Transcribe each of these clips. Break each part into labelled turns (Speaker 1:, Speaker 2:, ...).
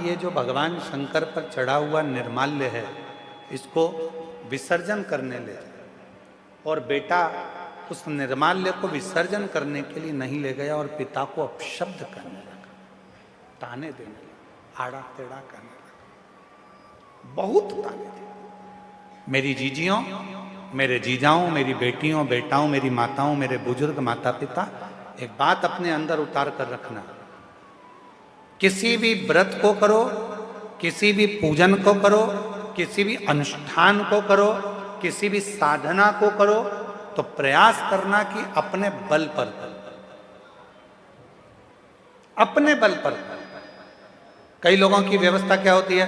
Speaker 1: ये जो भगवान शंकर पर चढ़ा हुआ निर्माल्य है इसको विसर्जन करने ले जाए, और बेटा उस निर्माल्य को विसर्जन करने के लिए नहीं ले गया और पिता को अपशब्द करने लगा, ताने देने लगा, आड़ा टेढ़ा करने लगा, बहुत ताने थे। मेरी जीजियों, मेरे जीजाओं, मेरी बेटियों बेटाओं, मेरी माताओं, मेरे बुजुर्ग माता पिता, एक बात अपने अंदर उतार कर रखना, किसी भी व्रत को करो, किसी भी पूजन को करो, किसी भी अनुष्ठान को करो, किसी भी साधना को करो, तो प्रयास करना कि अपने बल पर करो, अपने बल पर करो। कई लोगों की व्यवस्था क्या होती है,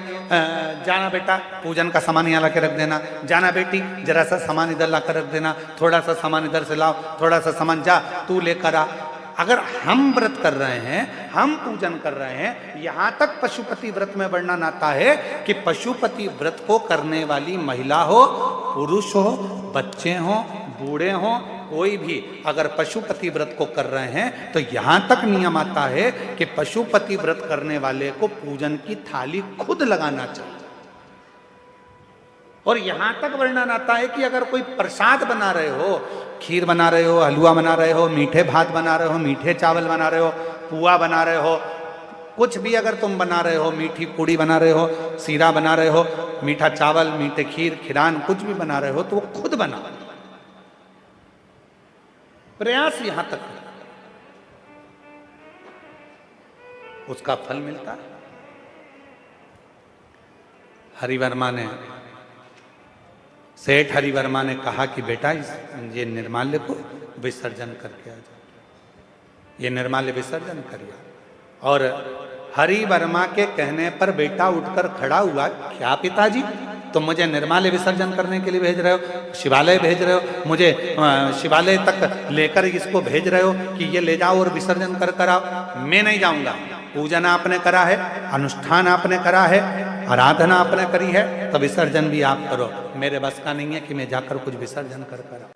Speaker 1: जाना बेटा पूजन का सामान यहाँ ला के रख देना, जाना बेटी जरा सा सामान इधर ला कर रख देना, थोड़ा सा सामान इधर से लाओ, थोड़ा सा सामान जा तू लेकर आ। अगर हम व्रत कर रहे हैं, हम पूजन कर रहे हैं, यहां तक पशुपति व्रत में वर्णन आता है कि पशुपति व्रत को करने वाली महिला हो, पुरुष हो, बच्चे हो, बूढ़े हो, कोई भी अगर पशुपति व्रत को कर रहे हैं तो यहां तक नियम आता है कि पशुपति व्रत करने वाले को पूजन की थाली खुद लगाना चाहिए। और यहां तक वर्णन आता है कि अगर कोई प्रसाद बना रहे हो, खीर बना रहे हो, हलवा बना रहे हो, मीठे भात बना रहे हो, मीठे चावल बना रहे हो, पुआ बना रहे हो, कुछ भी अगर तुम बना रहे हो, मीठी पूड़ी बना रहे हो, सीरा बना रहे हो, मीठा चावल, मीठे खीर, खिरान कुछ भी बना रहे हो तो वो खुद बना। प्रयास यहां तक उसका फल मिलता है। हरिवर्मा ने, सेठ हरिवर्मा ने कहा कि बेटा ये निर्माल्य को विसर्जन करके आ जाओ, ये निर्माल्य विसर्जन करिए। और हरिवर्मा के कहने पर बेटा उठकर खड़ा हुआ, क्या पिताजी तुम मुझे निर्माल्य विसर्जन करने के लिए भेज रहे हो, शिवालय भेज रहे हो, मुझे शिवालय तक लेकर इसको भेज रहे हो कि ये ले जाओ और विसर्जन कर कर आओ। मैं नहीं जाऊंगा, पूजन आपने करा है, अनुष्ठान आपने करा है, आराधना आपने करी है, तो विसर्जन भी आप करो। मेरे बस का नहीं है कि मैं जाकर कुछ विसर्जन कर कर आऊं।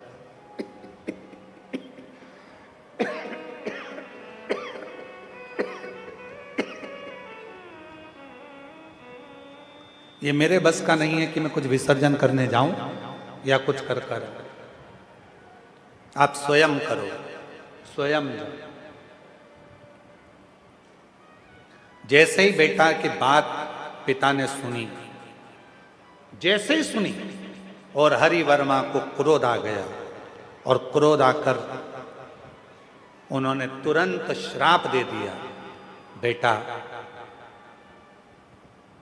Speaker 1: ये मेरे बस का नहीं है कि मैं कुछ विसर्जन करने जाऊं या कुछ कर कर। आप स्वयं करो, स्वयं जाओ। जैसे ही बेटा की बात पिता ने सुनी, जैसे ही सुनी, और हरिवर्मा को क्रोध आ गया, और क्रोध आकर उन्होंने तुरंत श्राप दे दिया, बेटा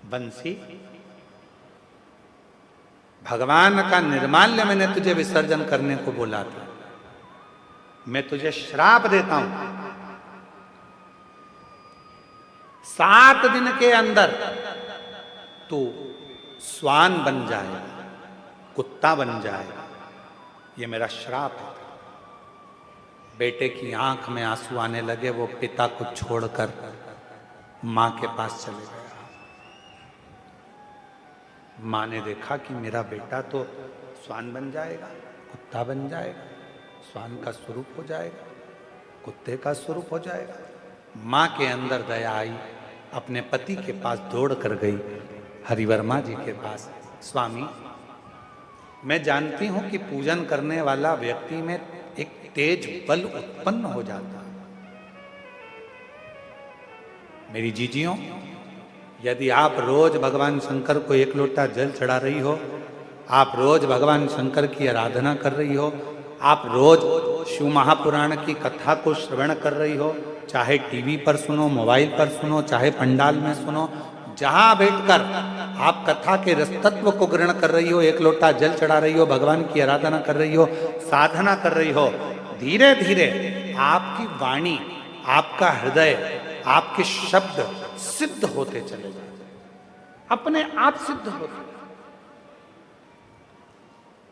Speaker 1: बंसी, भगवान का निर्माल्य मैंने तुझे विसर्जन करने को बोला था, मैं तुझे श्राप देता हूं, 7 दिन के अंदर तू स्वान बन जाए, कुत्ता बन जाए, ये मेरा श्राप है। बेटे की आंख में आंसू आने लगे, वो पिता को छोड़कर मां के पास चले गए। मां ने देखा कि मेरा बेटा तो स्वान बन जाएगा, कुत्ता बन जाएगा, स्वान का स्वरूप हो जाएगा, कुत्ते का स्वरूप हो जाएगा। मां के अंदर दया आई, अपने पति के पास दौड़ कर गई, हरिवर्मा जी के पास। स्वामी, मैं जानती हूं कि पूजन करने वाला व्यक्ति में एक तेज बल उत्पन्न हो जाता है। मेरी जीजियों, यदि आप रोज भगवान शंकर को 1 लोटा जल चढ़ा रही हो, आप रोज भगवान शंकर की आराधना कर रही हो, आप रोज शिव महापुराण की कथा को श्रवण कर रही हो, चाहे टीवी पर सुनो, मोबाइल पर सुनो, चाहे पंडाल में सुनो, जहां बैठकर आप कथा के रसतत्व को ग्रहण कर रही हो, 1 लोटा जल चढ़ा रही हो, भगवान की आराधना कर रही हो, साधना कर रही हो, धीरे धीरे आपकी वाणी, आपका हृदय, आपके शब्द सिद्ध होते चले जाते, अपने आप सिद्ध होते।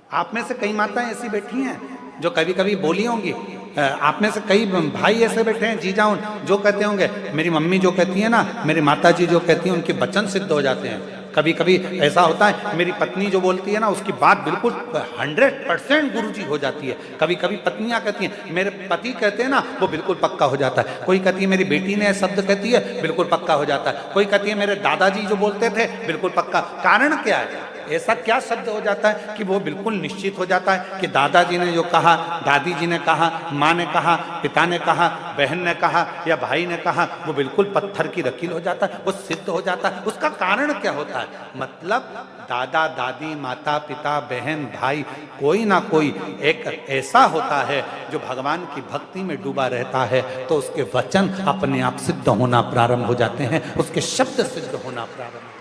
Speaker 1: आप में से कई माताएं ऐसी बैठी हैं जो कभी कभी बोली होंगी, आप में से कई भाई ऐसे बैठे हैं, जीजाओं, जो कहते होंगे मेरी मम्मी जो कहती है ना, मेरी माता जी जो कहती हैं, उनके वचन सिद्ध हो जाते हैं। कभी कभी ऐसा होता है, मेरी पत्नी जो बोलती है ना उसकी बात बिल्कुल 100% गुरुजी हो जाती है। कभी कभी पत्नियां कहती हैं, मेरे पति कहते हैं ना वो बिल्कुल पक्का हो जाता है। कोई कहती है मेरी बेटी ने शब्द कहती है बिल्कुल पक्का हो जाता है। कोई कहती है मेरे दादाजी जो बोलते थे बिल्कुल पक्का। कारण क्या है? ऐसा क्या शब्द हो जाता है कि वो बिल्कुल निश्चित हो जाता है कि दादाजी ने जो कहा, दादी जी ने कहा, माँ ने कहा, पिता ने कहा, बहन ने कहा या भाई ने कहा, वो बिल्कुल पत्थर की लकीर हो जाता है, वो सिद्ध हो जाता है। उसका कारण क्या होता है? मतलब दादा दादी माता पिता बहन भाई कोई ना कोई एक ऐसा होता है जो भगवान की भक्ति में डूबा रहता है, तो उसके वचन अपने आप सिद्ध होना प्रारंभ हो जाते हैं, उसके शब्द सिद्ध होना प्रारंभ।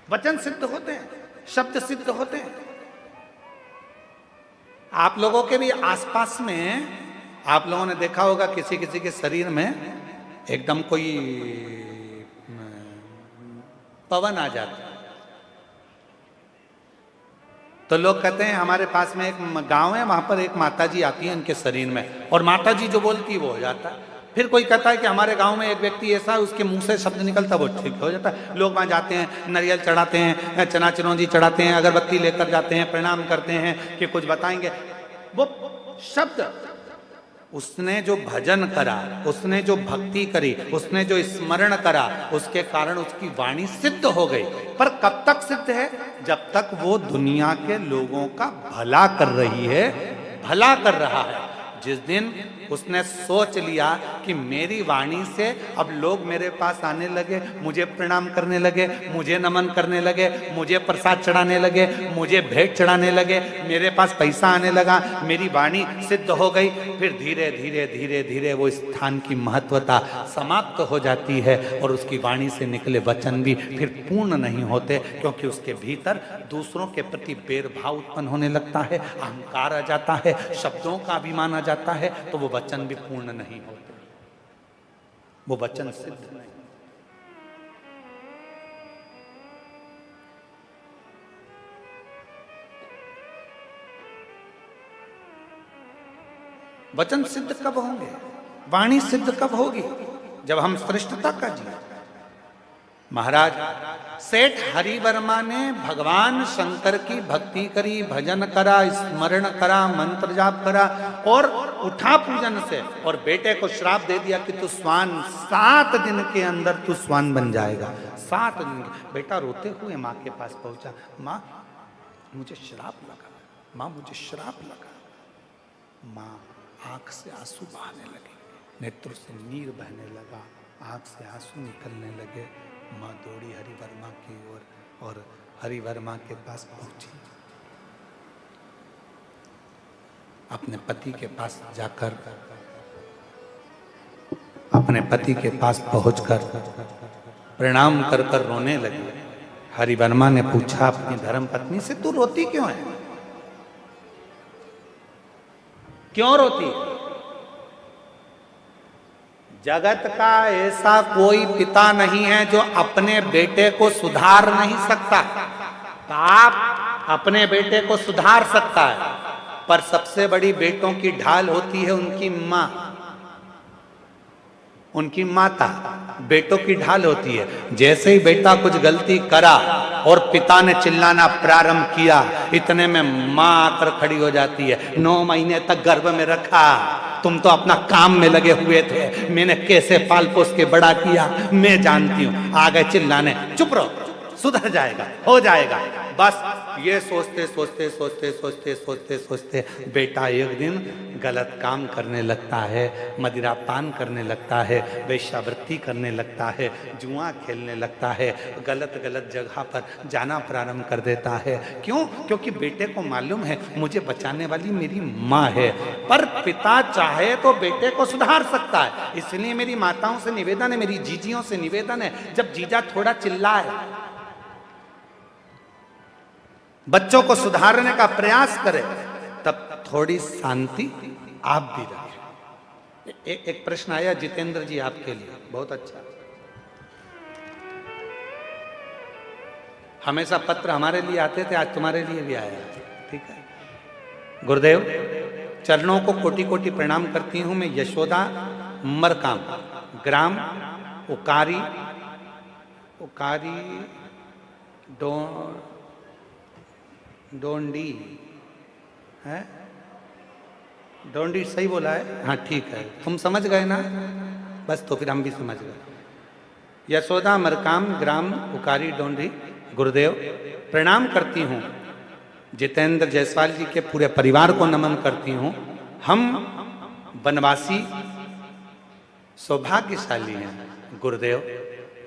Speaker 1: वचन सिद्ध होते हैं, शब्द सिद्ध होते हैं। आप लोगों के भी आसपास में आप लोगों ने देखा होगा किसी किसी के शरीर में एकदम कोई पवन आ जाता है, तो लोग कहते हैं हमारे पास में एक गांव है, वहां पर एक माताजी आती है उनके शरीर में, और माताजी जो बोलती है वो हो जाता है। फिर कोई कहता है कि हमारे गांव में एक व्यक्ति ऐसा है उसके मुंह से शब्द निकलता वो ठीक हो जाता है। लोग वहां जाते हैं, नारियल चढ़ाते हैं, चना चिरौंजी चढ़ाते हैं, अगरबत्ती लेकर जाते हैं, प्रणाम करते हैं कि कुछ बताएंगे। वो शब्द, उसने जो भजन करा, उसने जो भक्ति करी, उसने जो स्मरण करा, उसके कारण उसकी वाणी सिद्ध हो गई। पर कब तक सिद्ध है? जब तक वो दुनिया के लोगों का भला कर रही है, भला कर रहा है। जिस दिन उसने सोच लिया कि मेरी वाणी से अब लोग मेरे पास आने लगे, मुझे प्रणाम करने लगे, मुझे नमन करने लगे, मुझे प्रसाद चढ़ाने लगे, मुझे भेंट चढ़ाने लगे, मेरे पास पैसा आने लगा, मेरी वाणी सिद्ध हो गई, फिर धीरे धीरे धीरे धीरे वो स्थान की महत्वता समाप्त हो जाती है और उसकी वाणी से निकले वचन भी फिर पूर्ण नहीं होते, क्योंकि उसके भीतर दूसरों के प्रति भेदभाव उत्पन्न होने लगता है, अहंकार आ जाता है, शब्दों का अभिमान आ जाता है, तो वो वचन भी पूर्ण नहीं होते, वो वचन सिद्ध नहीं। वचन सिद्ध कब होंगे? वाणी सिद्ध कब होगी? जब हम श्रेष्ठता का जिए। महाराज सेठ हरिवर्मा ने भगवान शंकर की भक्ति करी, भजन करा, स्मरण करा, मंत्र जाप करा और उठा पूजन से, और बेटे को श्राप दे दिया कि तू स्वान, 7 दिन के अंदर तू स्वान बन जाएगा। 7 दिन। बेटा रोते हुए माँ के पास पहुंचा, माँ मुझे श्राप लगा, माँ मुझे श्राप लगा। माँ आंख से आंसू बहाने लगी, नेत्रों से नीर बहने लगा, आंख से आंसू निकलने लगे। माँ दौड़ी हरिवर्मा की ओर और हरिवर्मा के पास पहुंची। अपने पति के पास जाकर, अपने पति के पास पहुंचकर प्रणाम कर कर रोने लगी। हरिवर्मा ने पूछा अपनी धर्म पत्नी से, तू रोती क्यों है? क्यों रोती? जगत का ऐसा कोई पिता नहीं है जो अपने बेटे को सुधार नहीं सकता। बाप अपने बेटे को सुधार सकता है, पर सबसे बड़ी बेटों की ढाल होती है उनकी माँ, उनकी माता बेटों की ढाल होती है। जैसे ही बेटा कुछ गलती करा और पिता ने चिल्लाना प्रारंभ किया, इतने में माँ आकर खड़ी हो जाती है। 9 महीने तक गर्भ में रखा, तुम तो अपना काम में लगे हुए थे, मैंने कैसे पाल पोस के बड़ा किया मैं जानती हूँ। आ गए चिल्लाने, चुप रहो, सुधर जाएगा, हो जाएगा। बस ये सोचते सोचते सोचते सोचते सोचते सोचते बेटा एक दिन गलत काम करने लगता है, मदिरा पान करने लगता है, वेश्यावृत्ति करने लगता है, जुआ खेलने लगता है, गलत गलत जगह पर जाना प्रारंभ कर देता है। क्यों? क्योंकि बेटे को मालूम है मुझे बचाने वाली मेरी माँ है। पर पिता चाहे तो बेटे को सुधार सकता है। इसलिए मेरी माताओं से निवेदन है, मेरी जीजियों से निवेदन है, जब जीजा थोड़ा चिल्लाए, बच्चों को सुधारने का प्रयास करें, तब थोड़ी शांति आप भी रखें। एक प्रश्न आया जितेंद्र जी आपके लिए, बहुत अच्छा। हमेशा पत्र हमारे लिए आते थे, आज तुम्हारे लिए भी आया, ठीक है। गुरुदेव चरणों को कोटि कोटि प्रणाम करती हूं मैं। यशोदा मरकाम, ग्राम उकारी, उकारी डोंडी है, डोंडी सही बोला है? हाँ ठीक है, तुम समझ गए ना, बस तो फिर हम भी समझ गए। यशोदा मरकाम ग्राम उकारी डोंडी। गुरुदेव प्रणाम करती हूँ, जितेंद्र जायसवाल जी के पूरे परिवार को नमन करती हूँ। हम वनवासी सौभाग्यशाली हैं गुरुदेव,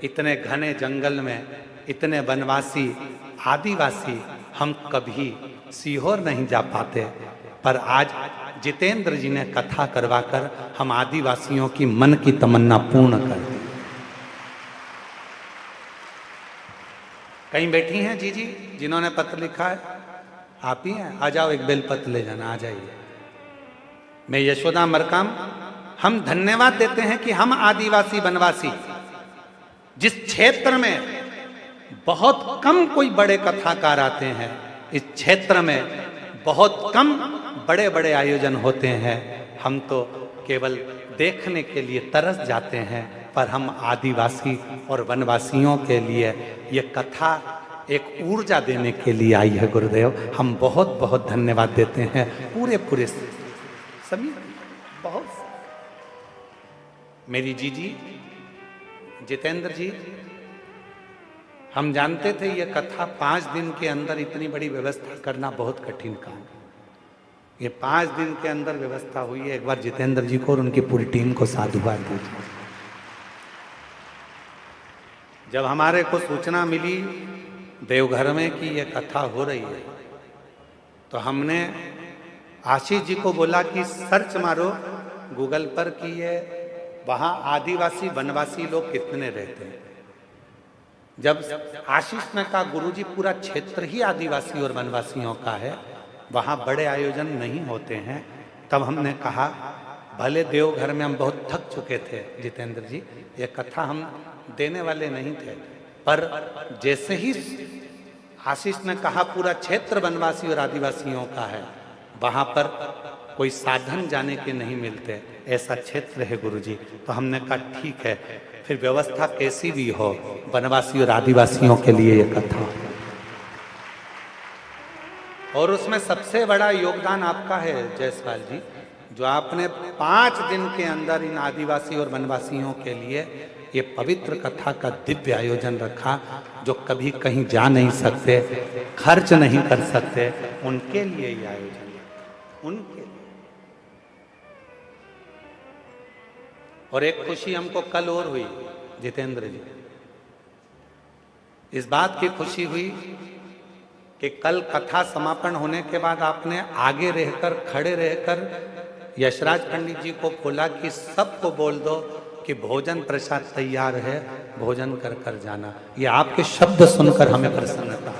Speaker 1: इतने घने जंगल में इतने वनवासी आदिवासी हम कभी सीहोर नहीं जा पाते, पर आज जितेंद्र जी ने कथा करवाकर हम आदिवासियों की मन की तमन्ना पूर्ण कर दी। कहीं बैठी हैं जी जी जिन्होंने पत्र लिखा है? आप ही हैं? आ जाओ, एक बेलपत्र ले जाना, आ जाइए। मैं यशोदा मरकाम, हम धन्यवाद देते हैं कि हम आदिवासी वनवासी जिस क्षेत्र में बहुत कम कोई बड़े कथाकार आते हैं, इस क्षेत्र में बहुत कम बड़े बड़े आयोजन होते हैं, हम तो केवल देखने के लिए तरस जाते हैं, पर हम आदिवासी और वनवासियों के लिए ये कथा एक ऊर्जा देने के लिए आई है गुरुदेव। हम बहुत बहुत धन्यवाद देते हैं पूरे सभी। बहुत मेरी जीजी जितेंद्र जी, हम जानते थे ये कथा 5 दिन के अंदर इतनी बड़ी व्यवस्था करना बहुत कठिन काम। ये 5 दिन के अंदर व्यवस्था हुई है। एक बार जितेंद्र जी को और उनकी पूरी टीम को साधुवाद दीजिए। जब हमारे को सूचना मिली देवघर में कि ये कथा हो रही है, तो हमने आशीष जी को बोला कि सर्च मारो गूगल पर कि ये वहाँ आदिवासी वनवासी लोग कितने रहते हैं। जब आशीष ने कहा गुरुजी पूरा क्षेत्र ही आदिवासी और वनवासियों का है, वहाँ बड़े आयोजन नहीं होते हैं, तब हमने कहा भले देवघर में हम बहुत थक चुके थे जितेंद्र जी, ये कथा हम देने वाले नहीं थे, पर जैसे ही आशीष ने कहा पूरा क्षेत्र वनवासी और आदिवासियों का है, वहाँ पर कोई साधन जाने के नहीं मिलते, ऐसा क्षेत्र है गुरुजी। तो हमने कहा ठीक है, फिर व्यवस्था कैसी भी हो, वनवासी और आदिवासियों के लिए ये कथा। और उसमें सबसे बड़ा योगदान आपका है जायसवाल जी, जो आपने 5 दिन के अंदर इन आदिवासी और वनवासियों के लिए ये पवित्र कथा का दिव्य आयोजन रखा, जो कभी कहीं जा नहीं सकते, खर्च नहीं कर सकते, उनके लिए ये आयोजन, उनके लिए। और एक खुशी हमको कल और हुई जितेंद्र जी, इस बात की खुशी हुई कि कल कथा समापन होने के बाद आपने आगे रहकर, खड़े रहकर यशराज पंडित जी को बोला कि सबको बोल दो कि भोजन प्रसाद तैयार है, भोजन कर कर जाना। ये आपके शब्द सुनकर हमें प्रसन्नता।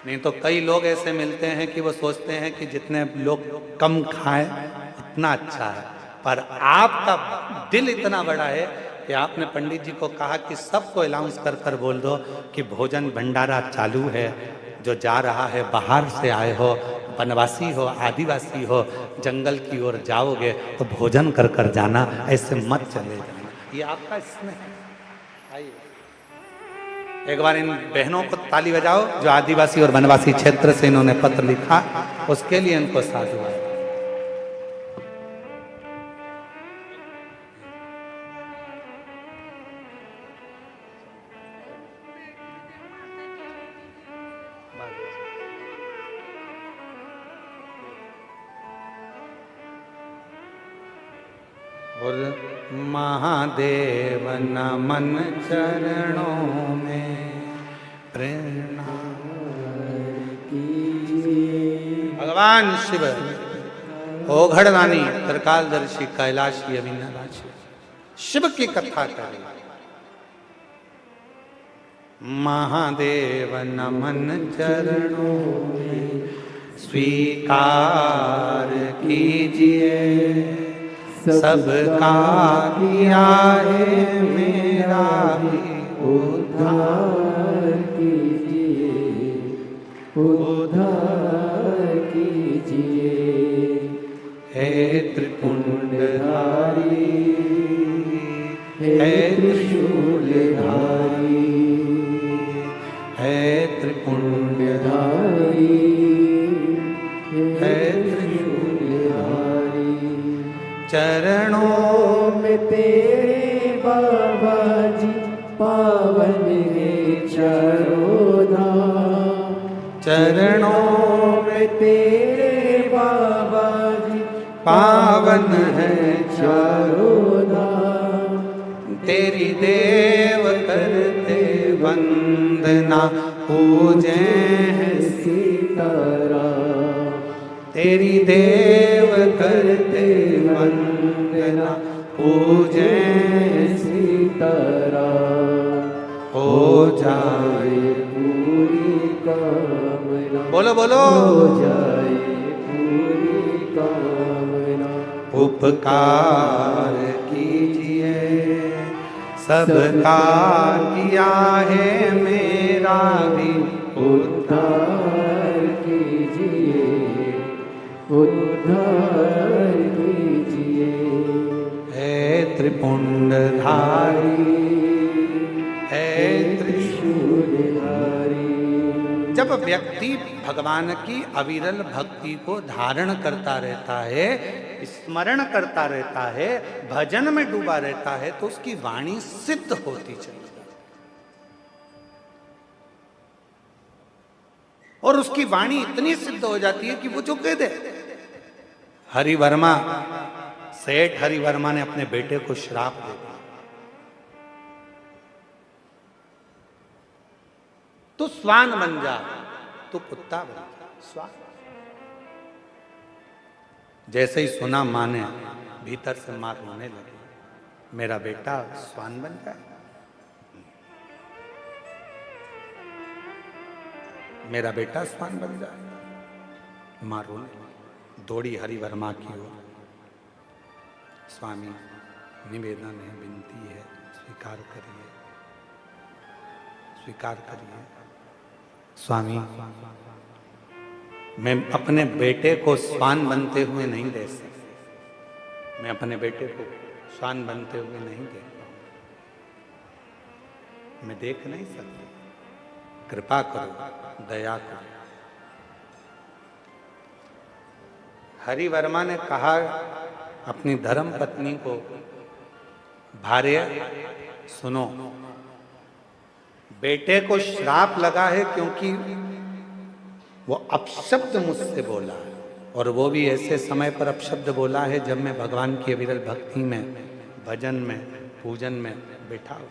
Speaker 1: नहीं तो कई लोग ऐसे मिलते हैं कि वो सोचते हैं कि जितने लोग कम खाएं उतना अच्छा है, पर आपका दिल इतना बड़ा है कि आपने पंडित जी को कहा कि सबको अनाउंस कर कर बोल दो कि भोजन भंडारा चालू है, जो जा रहा है बाहर से आए हो, वनवासी हो, आदिवासी हो, जंगल की ओर जाओगे तो भोजन कर कर जाना, ऐसे मत चले जाना। ये आपका स्नेह है। आइए एक बार इन बहनों को ताली बजाओ जो आदिवासी और वनवासी क्षेत्र से इन्होंने पत्र लिखा, उसके लिए इनको साधुवाद। और महादेव नमन चरणों में प्रेरणा भगवान शिव ओघड़दानी त्रिकालदर्शी कैलाशी अविनाशी शिव की कथा करें। महादेव नमन चरणों में स्वीकार कीजिए, सबका किया है मेरा भी उद्धार कीजिए, उद्धार कीजिए। हे त्रिपुंडधारी
Speaker 2: हे त्रिशूलधारी,
Speaker 1: हे
Speaker 2: त्रिपुण्यधारी, हे त्रिशूलधारी।
Speaker 1: चरणों
Speaker 2: में तेरे बाबा जी पावन है चारों धाम।
Speaker 1: चरणों
Speaker 2: में तेरे बाबा जी
Speaker 1: पावन है
Speaker 2: चारों धाम।
Speaker 1: तेरी देव करते वंदना पूजे हैं
Speaker 2: सीताराम।
Speaker 1: तेरी देव करते वंदना पूजे
Speaker 2: सीताराम।
Speaker 1: हो जाए
Speaker 2: पूरी कामना,
Speaker 1: बोलो बोलो
Speaker 2: हो जाए पूरी कामना।
Speaker 1: उपकार कीजिए सबका किया है मेरा भी
Speaker 2: उद्धार कीजिए, उद्धार कीजिए।
Speaker 1: हे त्रिपुंडधारी, हे
Speaker 2: त्रिशूलधारी।
Speaker 1: जब व्यक्ति भगवान की अविरल भक्ति को धारण करता रहता है, स्मरण करता रहता है, भजन में डूबा रहता है, तो उसकी वाणी सिद्ध होती चली जाती है। और उसकी वाणी इतनी सिद्ध हो जाती है कि वो जो कह दे। हरिवर्मा, सेठ हरिवर्मा ने अपने बेटे को श्राप दे दिया, तो स्वान बन जा, तो कुत्ता बन जा, स्वान। जैसे ही सुना मां ने, भीतर से मां रोने लगी, मेरा बेटा स्वान बन जाए, मेरा बेटा स्वान बन जाए। मां रोने लगी, दौड़ी हरिवर्मा की ओर। स्वामी, निवेदन है, विनती है, स्वीकार करिए, स्वीकार करिए। स्वामी, मैं अपने बेटे को स्वान बनते हुए नहीं दे सकता, मैं अपने बेटे को स्वान बनते हुए नहीं देख पाऊंगा, मैं देख नहीं सकता, कृपा करो, दया करो। हरिवर्मा ने कहा अपनी धर्म पत्नी को, भार्य सुनो, बेटे को श्राप लगा है क्योंकि वो अपशब्द मुझसे बोला है, और वो भी ऐसे समय पर अपशब्द बोला है जब मैं भगवान की अविरल भक्ति में, भजन में, पूजन में बैठा हुआ।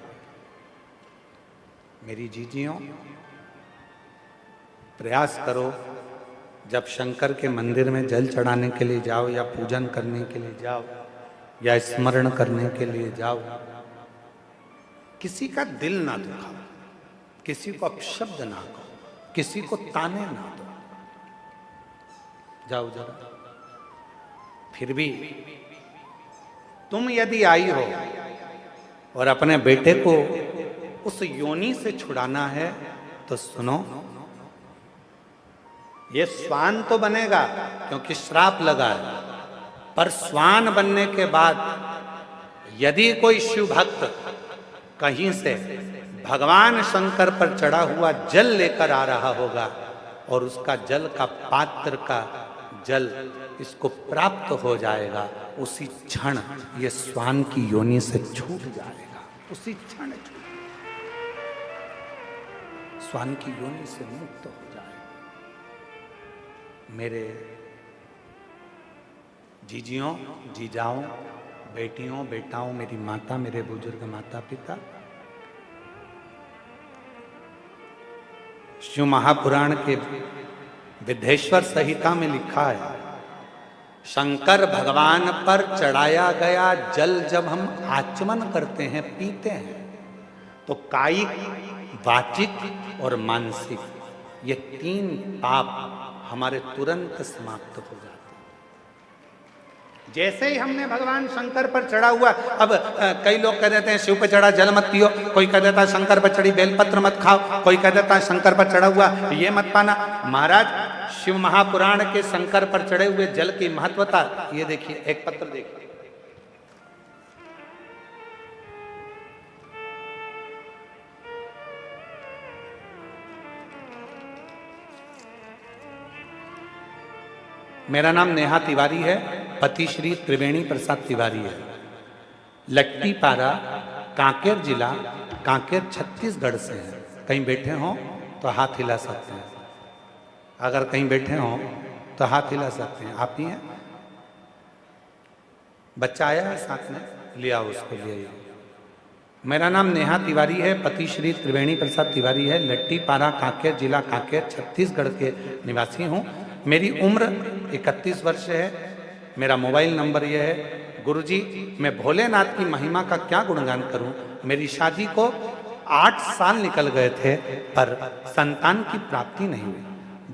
Speaker 1: मेरी जीजियों, प्रयास करो, जब शंकर के मंदिर में जल चढ़ाने के लिए जाओ, या पूजन करने के लिए जाओ, या स्मरण करने के लिए जाओ, किसी का दिल ना दुखाओ, किसी को अपशब्द ना कहो, किसी को ताने ना दो। जाओ जरा। फिर भी तुम यदि आई हो और अपने बेटे को उस योनि से छुड़ाना है, तो सुनो, ये स्वान तो बनेगा क्योंकि श्राप लगा है, पर स्वान बनने के बाद यदि कोई शिव भक्त कहीं से भगवान शंकर पर चढ़ा हुआ जल लेकर आ रहा होगा और उसका जल का पात्र का जल इसको प्राप्त हो जाएगा, उसी क्षण ये स्वान की योनि से छूट जाएगा, उसी क्षण स्वान की योनि से मुक्त हो जाएगा। मेरे जीजियों, जीजाओं, बेटियों, बेटाओं, मेरी माता, मेरे बुजुर्ग माता पिता, शिव महापुराण के विद्धेश्वर संहिता में लिखा है, शंकर भगवान पर चढ़ाया गया जल जब हम आचमन करते हैं, पीते हैं, तो कायिक, वाचिक और मानसिक ये 3 पाप हमारे तुरंत समाप्त हो जाते हैं। जैसे ही हमने भगवान शंकर पर चढ़ा हुआ, अब कई लोग कह देते हैं शिव पर चढ़ा जल मत पियो, कोई कह देता है शंकर पर चढ़ी बेलपत्र मत खाओ, कोई कह देता है शंकर पर चढ़ा हुआ ये मत पाना। महाराज, शिव महापुराण के शंकर पर चढ़े हुए जल की महत्वता ये देखिए, एक पत्र देखिए, मेरा नाम नेहा तिवारी है, पति श्री त्रिवेणी प्रसाद तिवारी है। लट्टीपारा, कांकेर जिला, कांकेर छत्तीसगढ़ से है। कहीं बैठे हों तो हाथ हिला सकते हैं। अगर कहीं बैठे हों तो हाथ हिला सकते हैं। आप ही हैं? बच्चा आया है साथ में, लिया उसको, ले आइए। मेरा नाम नेहा तिवारी है, पति श्री त्रिवेणी प्रसाद तिवारी है। लट्टीपारा, कांकेर जिला, कांकेर छत्तीसगढ़ के निवासी हूँ। मेरी उम्र 31 वर्ष है। मेरा मोबाइल नंबर यह है। गुरुजी, मैं भोलेनाथ की महिमा का क्या गुणगान करूं। मेरी शादी को 8 साल निकल गए थे, पर संतान की प्राप्ति नहीं हुई।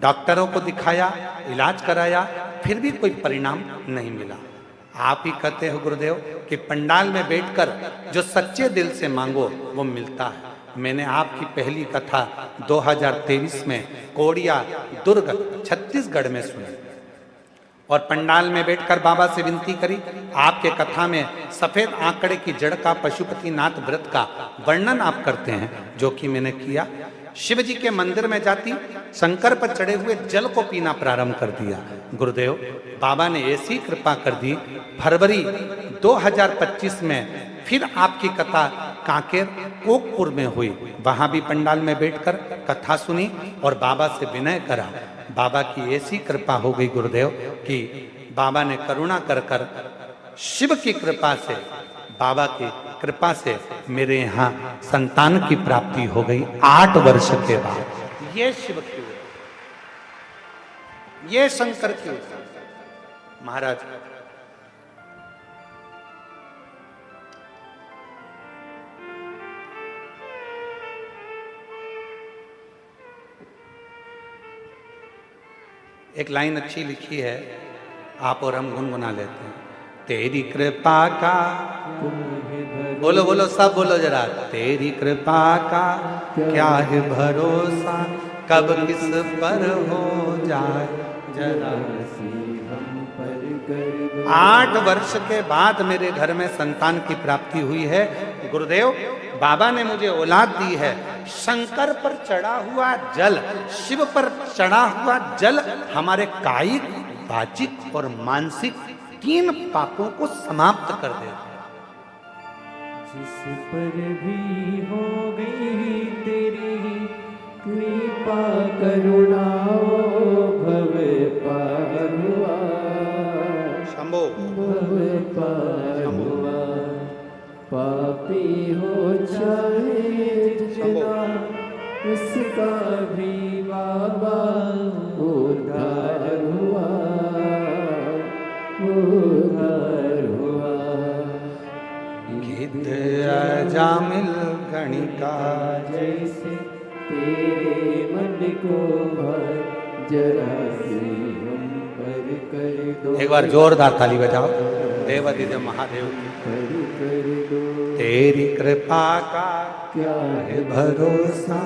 Speaker 1: डॉक्टरों को दिखाया, इलाज कराया, फिर भी कोई परिणाम नहीं मिला। आप ही कहते हो गुरुदेव कि पंडाल में बैठकर जो सच्चे दिल से मांगो वो मिलता है। मैंने आपकी पहली कथा 2023 में कोड़िया, दुर्ग, छत्तीसगढ़ में सुनी और पंडाल में बैठकर बाबा से विनती करी। आपके कथा में सफेद आंकड़े की जड़ का, पशुपतिनाथ व्रत का वर्णन आप करते हैं, जो कि मैंने किया। शिव जी के मंदिर में जाती, शंकर पर चढ़े हुए जल को पीना प्रारंभ कर दिया। गुरुदेव, बाबा ने ऐसी कृपा कर दी, फरवरी 2025 में फिर आपकी कथा कांकेर कोकपुर में हुई। वहां भी पंडाल में बैठकर कथा सुनी और बाबा से विनय करा। बाबा की ऐसी कृपा हो गई गुरुदेव कि बाबा ने करुणा कर कर शिव की कृपा से, बाबा की कृपा से मेरे यहाँ संतान की प्राप्ति हो गई 8 वर्ष के बाद। ये शिव की, ये शंकर की महाराज। एक लाइन अच्छी लिखी है, आप और हम गुनगुना लेते हैं। तेरी कृपा का, बोलो बोलो सब बोलो जरा। तेरी कृपा का क्या है भरोसा, कब किस पर हो जाए जरा। 8 वर्ष के बाद मेरे घर में संतान की प्राप्ति हुई है। गुरुदेव, बाबा ने मुझे औलाद दी है। शंकर पर चढ़ा हुआ जल, शिव पर चढ़ा हुआ जल हमारे कायिक, वाचिक और मानसिक 3 पापों को समाप्त कर देता है।
Speaker 2: जिस पर भी हो गई तेरी कृपा करुणा, भव पार हुआ,
Speaker 1: शंभो
Speaker 2: भव पार हुआ। पापी हो चाहे जितना, उसका भी बाबा उद्धार हुआ, उद्धार हुआ।
Speaker 1: गिद्ध अजामिल गणिका
Speaker 2: जैसे तेरे मन को भर, जरा सी हम पर कर दो।
Speaker 1: एक बार जोरदार ताली बजाओ देवादिदेव महादेव की।
Speaker 2: कर दो।
Speaker 1: तेरी कृपा का
Speaker 2: क्या
Speaker 1: है भरोसा,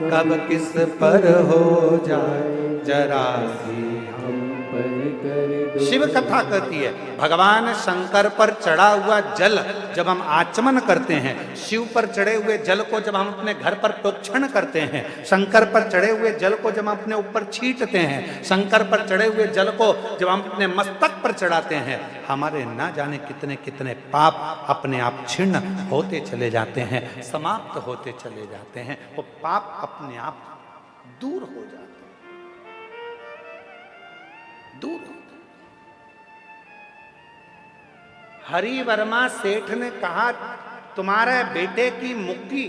Speaker 1: कब किस पर हो जाए जरा सी।
Speaker 2: हम पर कर दो।
Speaker 1: शिव कथा कहती है, भगवान शंकर पर चढ़ा हुआ जल जब हम आचमन करते हैं, शिव पर चढ़े हुए जल को जब हम अपने घर पर प्रोक्षण करते हैं, शंकर पर चढ़े हुए जल को जब हम अपने ऊपर छींटते हैं, शंकर पर चढ़े हुए जल को जब हम अपने मस्तक पर चढ़ाते हैं, हमारे ना जाने कितने कितने पाप अपने आप छिन्न होते चले जाते हैं, समाप्त होते चले जाते हैं। वो पाप अपने आप दूर हो जाते हैं, दूर होते। हरि वर्मा सेठ ने कहा, तुम्हारे बेटे की मुक्ति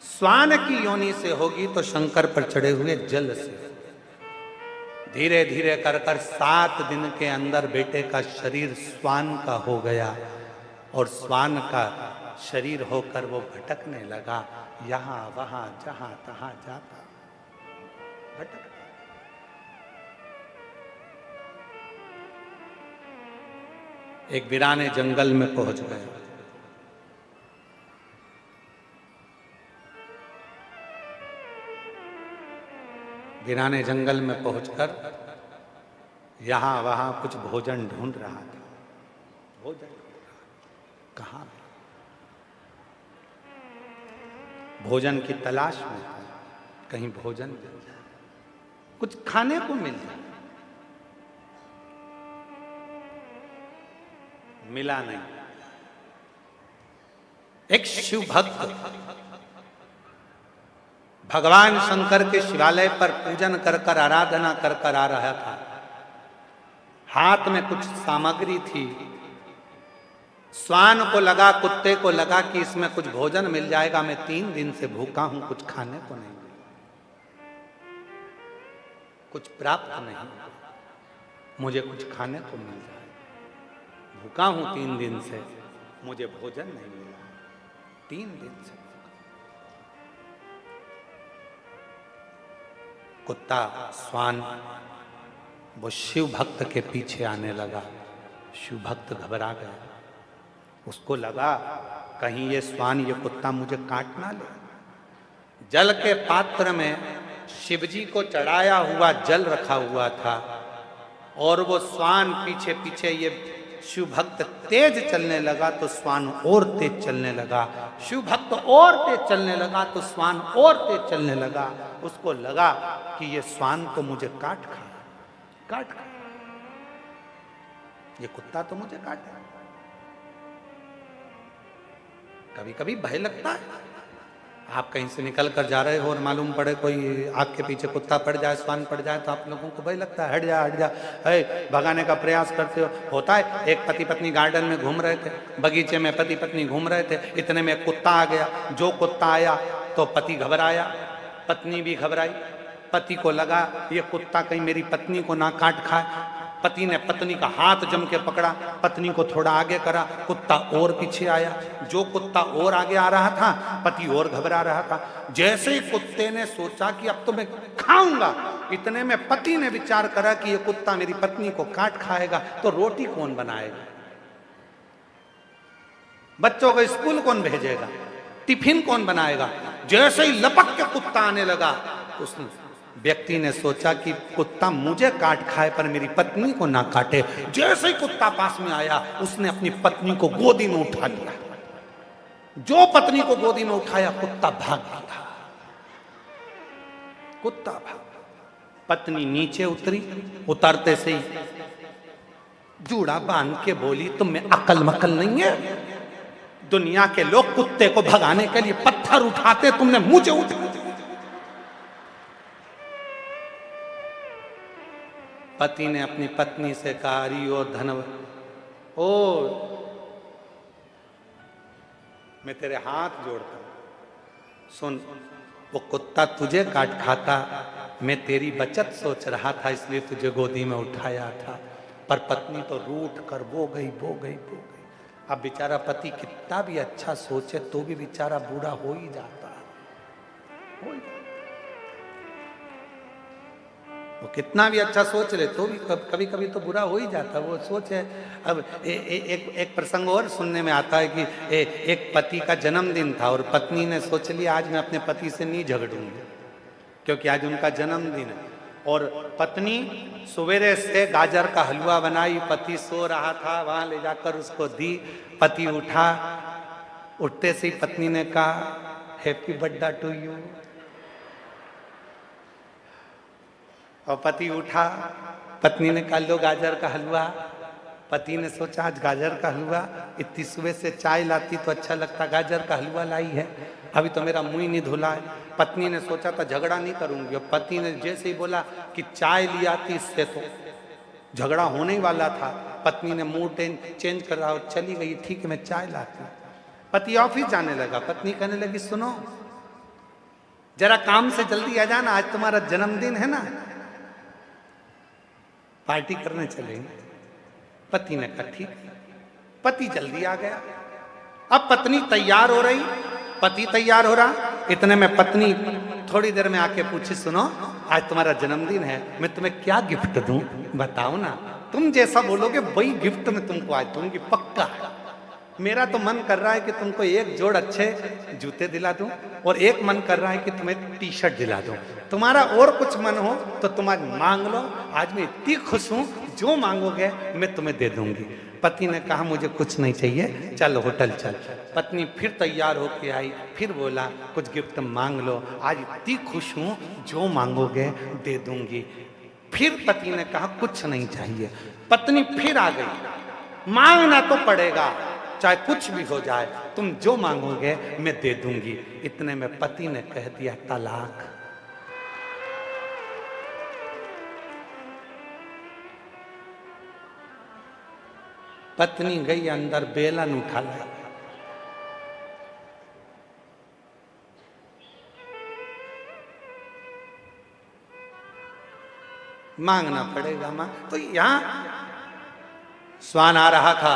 Speaker 1: स्वान की योनि से होगी तो शंकर पर चढ़े हुए जल से। धीरे धीरे कर कर 7 दिन के अंदर बेटे का शरीर स्वान का हो गया और स्वान का शरीर होकर वो भटकने लगा, यहां वहां जहां तहां जाता भटक। एक वीराने जंगल में पहुंच गए। वीराने जंगल में पहुंचकर यहां वहां कुछ भोजन ढूंढ रहा था। भोजन कहां? भोजन की तलाश में था, कहीं भोजन मिल जाए, कुछ खाने को मिल जाए। मिला नहीं। एक शिव भक्त भगवान शंकर के शिवालय पर पूजन कर कर आराधना कर कर आ रहा था। हाथ में कुछ सामग्री थी। श्वान को लगा, कुत्ते को लगा कि इसमें कुछ भोजन मिल जाएगा। मैं 3 दिन से भूखा हूं, कुछ खाने को नहीं मिला, कुछ प्राप्त नहीं, मुझे कुछ खाने को मिल जाए। भूखा हूं 3 दिन से, मुझे भोजन नहीं मिला, 3 दिन से। कुत्ता, श्वान वो शिव भक्त के पीछे आने लगा। शिव भक्त घबरा गया। उसको लगा कहीं ये श्वान, ये कुत्ता मुझे काट ना ले। जल के पात्र में शिवजी को चढ़ाया हुआ जल रखा हुआ था और वो श्वान पीछे पीछे, ये शिव भक्त तेज चलने लगा तो श्वान और तेज चलने लगा। शिव भक्त और तेज चलने लगा तो श्वान और तेज चलने लगा। उसको लगा कि ये श्वान तो मुझे काट खा, ये कुत्ता तो मुझे काटे। कभी कभी भय लगता है। आप कहीं से निकल कर जा रहे हो और मालूम पड़े कोई आग के पीछे कुत्ता पड़ जाए, श्वान पड़ जाए, तो आप लोगों को भय लगता है। हट जा हट जा, है भगाने का प्रयास करते हो। होता है। एक पति पत्नी गार्डन में घूम रहे थे, बगीचे में पति पत्नी घूम रहे थे, इतने में कुत्ता आ गया। जो कुत्ता आया तो पति घबराया, पत्नी भी घबराई। पति को लगा ये कुत्ता कहीं मेरी पत्नी को ना काट खाए। पति ने पत्नी का हाथ जम के पकड़ा, पत्नी को थोड़ा आगे करा, कुत्ता और पीछे आया। जो कुत्ता और आगे आ रहा था, पति और घबरा रहा था। जैसे ही कुत्ते ने सोचा कि अब तो मैं खाऊंगा, इतने में पति ने विचार करा कि ये कुत्ता मेरी पत्नी को काट खाएगा, तो रोटी कौन बनाएगा, बच्चों को स्कूल कौन भेजेगा, टिफिन कौन बनाएगा। जैसे ही लपक के कुत्ता आने लगा, उस व्यक्ति ने सोचा कि कुत्ता मुझे काट खाए पर मेरी पत्नी को ना काटे। जैसे ही कुत्ता पास में आया, उसने अपनी पत्नी को गोदी में उठा लिया। जो पत्नी को गोदी में उठाया, कुत्ता भाग गया। कुत्ता भाग। पत्नी नीचे उतरी, उतरते से ही जूड़ा बांध के बोली, तुम में अकल मकल नहीं है? दुनिया के लोग कुत्ते को भगाने के लिए पत्थर उठाते, तुमने मुझे उठा। पति ने अपनी पत्नी से कहा, अरे ओ धनव, ओ मैं तेरे हाथ जोड़ता हूं, सुन, वो कुत्ता तुझे काट खाता, मैं तेरी बचत सोच रहा था, इसलिए तुझे गोदी में उठाया था। पर पत्नी तो रूठ कर बो गई। अब बेचारा पति कितना भी अच्छा सोचे तो भी बेचारा बूढ़ा हो ही जाता है। वो कितना भी अच्छा सोच ले तो भी कभी कभी तो बुरा हो ही जाता। वो सोच है। अब एक प्रसंग और सुनने में आता है कि एक पति का जन्मदिन था और पत्नी ने सोच लिया आज मैं अपने पति से नहीं झगड़ूंगी, क्योंकि आज उनका जन्मदिन है। और पत्नी सवेरे से गाजर का हलवा बनाई, पति सो रहा था, वहां ले जाकर उसको दी। पति उठा, उठते से ही पत्नी ने कहा हैप्पी बर्थडे टू यू। और पति उठा, पत्नी ने कहा लो गाजर का हलवा। पति ने सोचा आज गाजर का हलवा, इतनी सुबह से चाय लाती तो अच्छा लगता, गाजर का हलवा लाई है, अभी तो मेरा मुंह नहीं धुला है। पत्नी ने सोचा था झगड़ा नहीं करूंगी, और पति ने जैसे ही बोला कि चाय ले आती, इससे तो झगड़ा होने ही वाला था। पत्नी ने मूड चेंज कर रहा और चली गई, ठीक है मैं चाय लाती। पति ऑफिस जाने लगा, पत्नी कहने लगी सुनो जरा काम से जल्दी आ जाना, आज तुम्हारा जन्मदिन है ना, पार्टी करने चलेंगे। पति ने कहा ठीक। पति जल्दी आ गया। अब पत्नी तैयार हो रही, पति तैयार हो रहा। इतने में पत्नी थोड़ी देर में आके पूछी सुनो आज तुम्हारा जन्मदिन है, मैं तुम्हें क्या गिफ्ट दूं बताओ ना। तुम जैसा बोलोगे वही गिफ्ट मैं तुमको आज दूंगी, पक्का। मेरा तो मन कर रहा है कि तुमको एक जोड़ अच्छे जूते दिला दूं और एक मन कर रहा है कि तुम्हें टी शर्ट दिला दूं। तुम्हारा और कुछ मन हो तो तुम आज मांग लो, आज मैं इतनी खुश हूं, जो मांगोगे मैं तुम्हें दे दूंगी। पति ने कहा मुझे कुछ नहीं चाहिए, चल होटल चल। पत्नी फिर तैयार होके आई, फिर बोला कुछ गिफ्ट मांग लो, आज इतनी खुश हूं, जो मांगोगे दे दूंगी। फिर पति ने कहा कुछ नहीं चाहिए। पत्नी फिर आ गई, मांगना तो पड़ेगा, चाहे कुछ भी हो जाए, तुम जो मांगोगे मैं दे दूंगी। इतने में पति ने कह दिया तलाक। पत्नी गई अंदर, बेलन उठा लाई, मांगना पड़ेगा मां। तो यहां श्वान आ रहा था,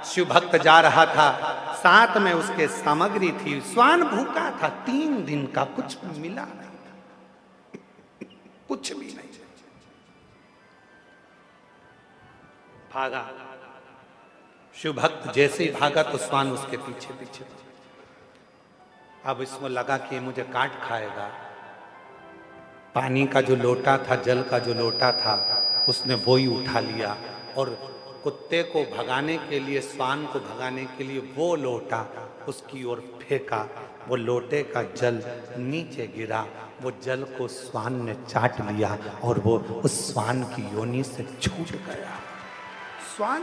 Speaker 1: शिव भक्त जा रहा था, साथ में उसके सामग्री थी। श्वान भूखा था 3 दिन का, कुछ मिला नहीं था, कुछ भी नहीं। भागा, शिव भक्त जैसे ही भागा तो श्वान उसके पीछे पीछे। अब इसको लगा कि मुझे काट खाएगा। पानी का जो लोटा था, जल का जो लोटा था, उसने वो ही उठा लिया और कुत्ते को भगाने के लिए, श्वान को भगाने के लिए वो लोटा उसकी ओर फेंका। वो लोटे का जल नीचे गिरा, वो जल को श्वान ने चाट लिया और वो उस श्वान की योनि से छूट गया। श्वान